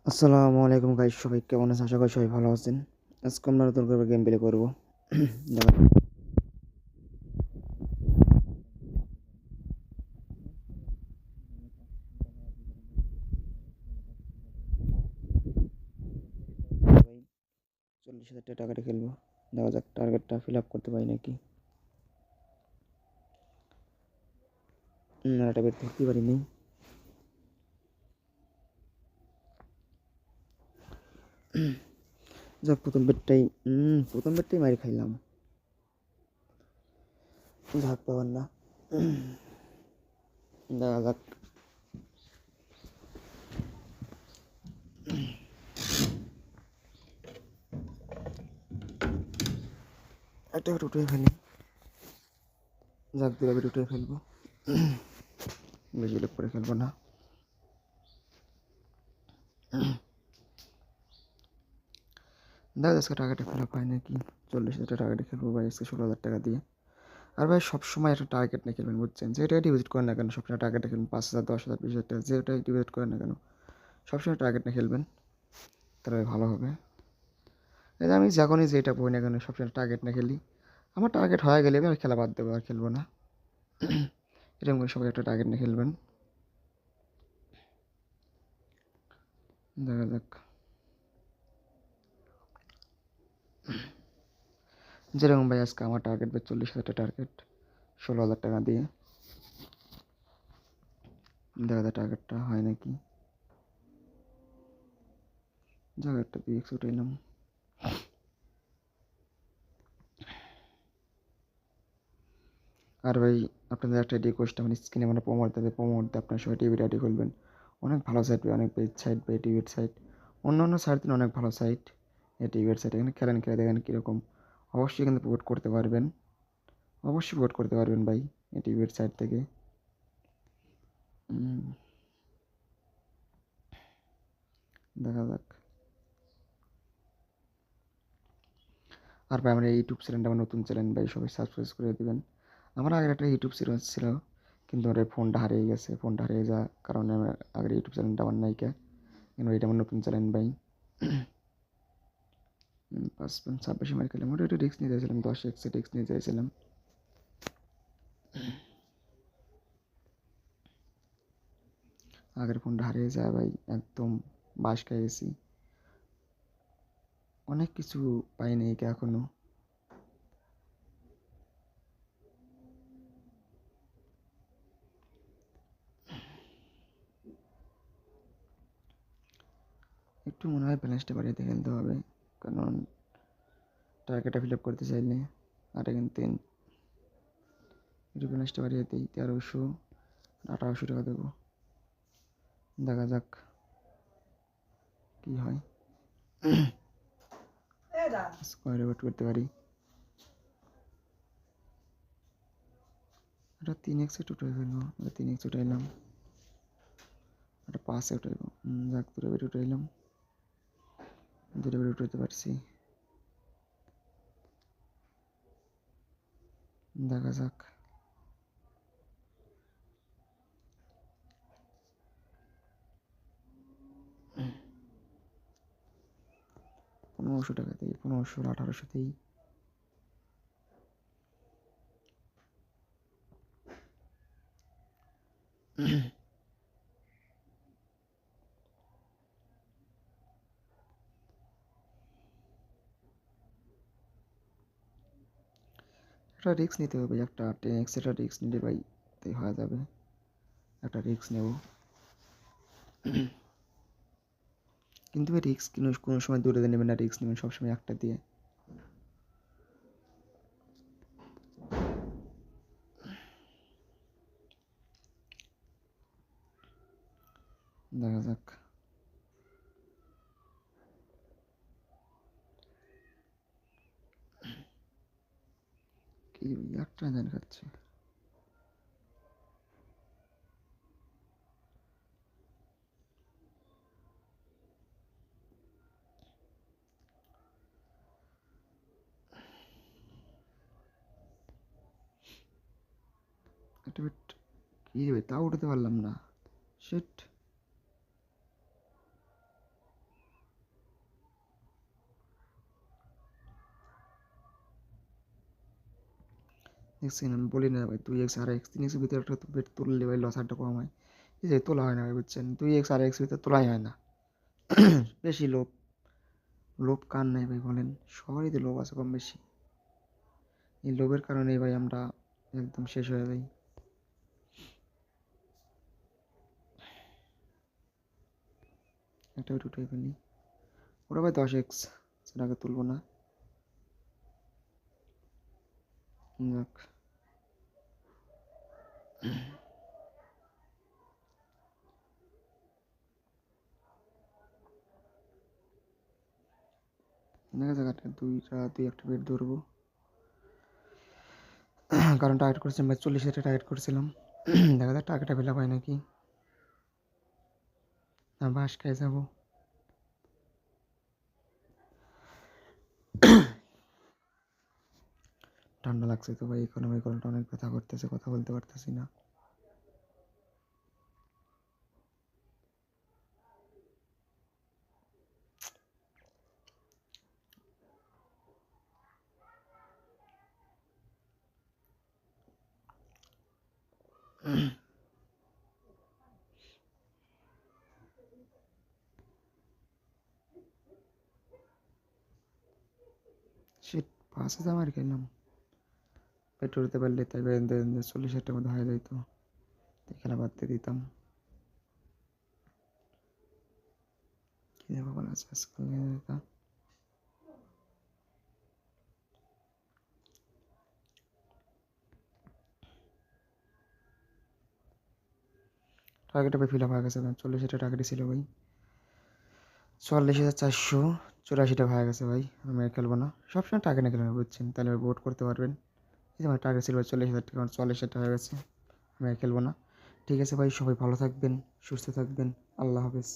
আসসালামু আলাইকুম গাইস, সবাই কেমন আছেন? আশা করি সবাই ভালো আছেন। আজকে আমরা নতুন করে গেম প্লে করবো। ভাই 40,000 টাকাটা খেলবো। দেখা যাক টার্গেটটা ফিল আপ করতে পারি নাকি। এটা বের করতে পারিনি। যাক, প্রথম বেটটাই মারি খাইলাম। যাক, পাবার না। দেখা যাক। একটা বেট উঠে ফেলি। যাক, দুটো বেট উঠে ফেলবো। বেশি লোক করে খেলবো না। দেখা যাচ্ছে টাকাটা ফিল আপ হয় নাকি। 40,000 টাকাটা খেলবো ভাই আজকে 16,000 টাকা দিয়ে। আর ভাই সবসময় একটা টার্গেট নিয়ে খেলবেন, বুঝছেন? যেটাই ডিপোজিট করেন না কেন সবসময় টার্গেটে খেলবেন। 5,000, 10,000, 20,000 টাকা যেটাই ডিপোজিট করেন না কেন সবসময় টার্গেট নিয়ে খেলবেন, তাহলে ভালো হবে। এই যে আমি যখনই যেটা বই না কেন সবসময় টার্গেট নিয়ে খেলি। আমার টার্গেট হয়ে গেলে আমি খেলা বাদ দেবো, আর খেলবো না। এরকম করে সবাই একটা টার্গেট নিয়ে খেলবেন। দেখা যাক। যেরকম ভাই আজকে আমার টার্গেট ভাই 40,000 টার্গেট 16,000 টাকা দিয়ে। দেখা যায় টার্গেটটা হয় নাকি। যাক, একটা দিয়ে উঠে এলাম। আর ভাই আপনাদের একটা রিকোয়েস্ট, আমার স্ক্রিনে মানে প্রমোট দিয়ে আপনার সবাই টিভি আইডি খুলবেন। অনেক ভালো সাইট, অনেক পেজ সাইট বা টিভির সাইট, অন্য অন্য সাইট থেকে অনেক ভালো সাইট। এই টিভির সাইট এখানে খেলে দেখেন কীরকম। অবশ্যই কিন্তু ভোট করতে পারবেন, অবশ্যই ভোট করতে পারবেন ভাই এই টিভির সাইট থেকে। দেখা যাক। আর ভাই আমার এই ইউটিউব চ্যানেলটা আমার নতুন চ্যানেল ভাই, সবাই সাবস্ক্রাইব করে দেবেন। আমার আগের একটা ইউটিউব চ্যানেল ছিল, কিন্তু ওর ফোনটা হারিয়ে গেছে। ফোনটা হারিয়ে যাওয়ার কারণে আমার আগের ইউটিউব চ্যানেলটা আমার নাইকা। কিন্তু এটা আমার নতুন চ্যানেল ভাই। 5.26 মার খেলাম, ওটা একটু রিস্ক নিয়ে চাইছিলাম, 10x রিস্ক নিয়ে চাইছিলাম। আগের ফোনটা হারিয়ে যায় ভাই, একদম বাস খেয়ে গেছি। অনেক কিছু পাইনি এখনো। একটু মনে হয় ব্যালেন্সটা বাড়িয়ে খেলতে হবে, কারণ টার্গেটটা ফিল আপ করতে চাইলে। আর কিন্তু একটু ব্যালেন্সটা বাড়িয়ে দিই, 1300 1800 টাকা দেবো। দেখা যাক কি হয়। স্কোয়ার রেকর্ড করতে পারি। এটা 3x উঠে ফেলবো। 3x উঠাইলাম, একটা 5 উঠাইব। যাক, দুটো বেট উঠাইলাম, দুটো বেট উঠাইতে পারছি। দেখা যাক। 1500 টাকা দিই, 1500 1800 দিই। একটা রিস্ক নিতে হবে, একটা 10x একটা রিস্ক নিলে ভাই তাই হয়ে যাবে। একটা রিস্ক নেব, কিন্তু ভাই রিস্ক কোনো সময় দূরে নেবেন না, রিস্ক নেবেন সবসময় একটা দিয়ে। দেখা যাক কি একটা জান খাচ্ছে। একটা বেট কি রে, তাও উঠাতে পারলাম না। শিট। দেখছেন আমি বলি না ভাই 2x আর x 3x ভিতরে একটা বেট তুললে ভাই লস একটা কম হয়। এই যে তোলা হয় না ভাই বুঝছেন, 2x আর x ভিতরে তোলাই হয় না। বেশি লোভ, লোভ কার নাই ভাই বলেন, সবারই তো লোভ আছে কম বেশি। এই লোভের কারণেই ভাই আমরা একদম শেষ হয়ে যাই। একটা বেট উঠে ফেলি, ওটা ভাই 10x, সেটাকে তুলবো না। যাক, দেখা যাক একটা দুই একটা বেট ধরবো। কারণ টার্গেট করেছিলাম ভাই 40,000 টার্গেট করেছিলাম। দেখা যাক টার্গেটটা ফেলা পাই নাকি, না বাস খেয়ে যাবো। ঠান্ডা লাগছে তো ভাই, ইকোনমি কলটা অনেক ব্যথা করতেছে, কথা বলতে পারতেছি না। শিট, 5,000 মার খেলাম। পেট্রোল দিতে পারলে তাই 40,000 মধ্যে হয়ে যাইতো, তাই খেলা বাদ দিয়ে দিতাম। কি দেবো বলা আছে আজকাল দিতাম। টার্গেটটা ভাই ফিল আপ হয়ে গেছে, 40,000 টার্গেটই ছিল ভাই। 44,484টা হয়ে গেছে ভাই। আমি আর খেলবো না, সবসময় টার্গেট না খেলবেন বুঝছেন, তাহলে ভোট করতে পারবেন। এই যে আমার টার্গেট ছিল ভাই 40,000 টাকা, 44,000 হয়ে গেছে। আমি আর খেলবো না। ঠিক আছে ভাই, সবাই ভালো থাকবেন, সুস্থ থাকবেন, আল্লাহ হাফেজ।